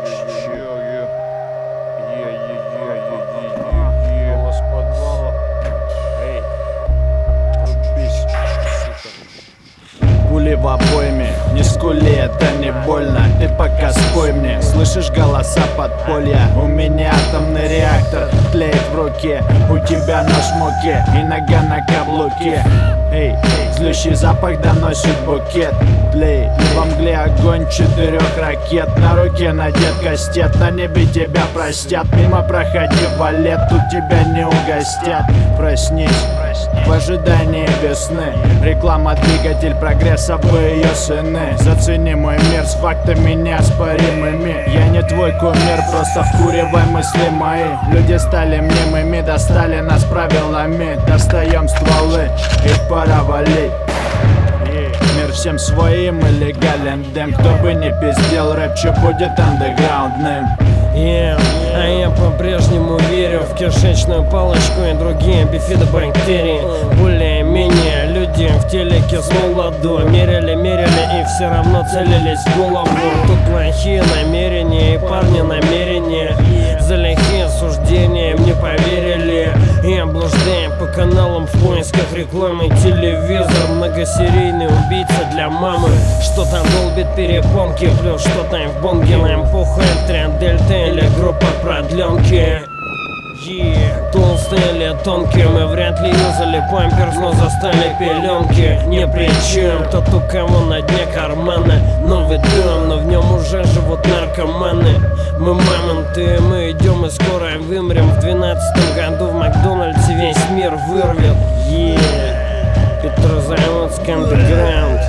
Голос подвала. Эй, рубись, сука. Пули в обойме, не скули, это не больно. Ты пока спой мне, слышишь голоса подполья. У меня атомный реактор тлеет в руке, у тебя нож в муке и нога на каблуке. Эй, злющий запах доносит букет. Тлей, во мгле огонь 4 ракет. На руке надет кастет, на небе тебя простят. Мимо проходи, валет, тут тебя не угостят. Проснись в ожидании весны. Реклама, двигатель прогресса, вы ее сыны. Зацени мой мир с фактами неоспоримыми. Я не твой кумир, просто вкуривай мысли мои. Люди стали мнимыми, достали нас правилами. Достаем стволы, их пора валить. Мир всем своим и легален дым. Кто бы не пиздел, рэп че будет андеграундным. А я по-прежнему верю в кишечную палочку и другие бифидобактерии. Более-менее люди в телеке с молоду мерили и все равно целились в голову. Тут плохие намерения и парни намерения. За лихие суждения мне поверили. Я блуждаю по каналам в поисках рекламы. Телевизор, многосерийный убийца для мамы. Что там долбит перепонки, плюс что там в бонге. Нам похуй, тренд дельта или группа продленки. Толстые или тонкие, мы вряд ли юзали памперс, но застали пеленки. Не при чем, тот у кого на дне кармана новый дом, но в нем уже живут наркоманы. Мы мамонты, мы идем и скоро вымрем. В 12-м году в Макдональдсе весь мир вырвет. Петрозаводск андеграунд.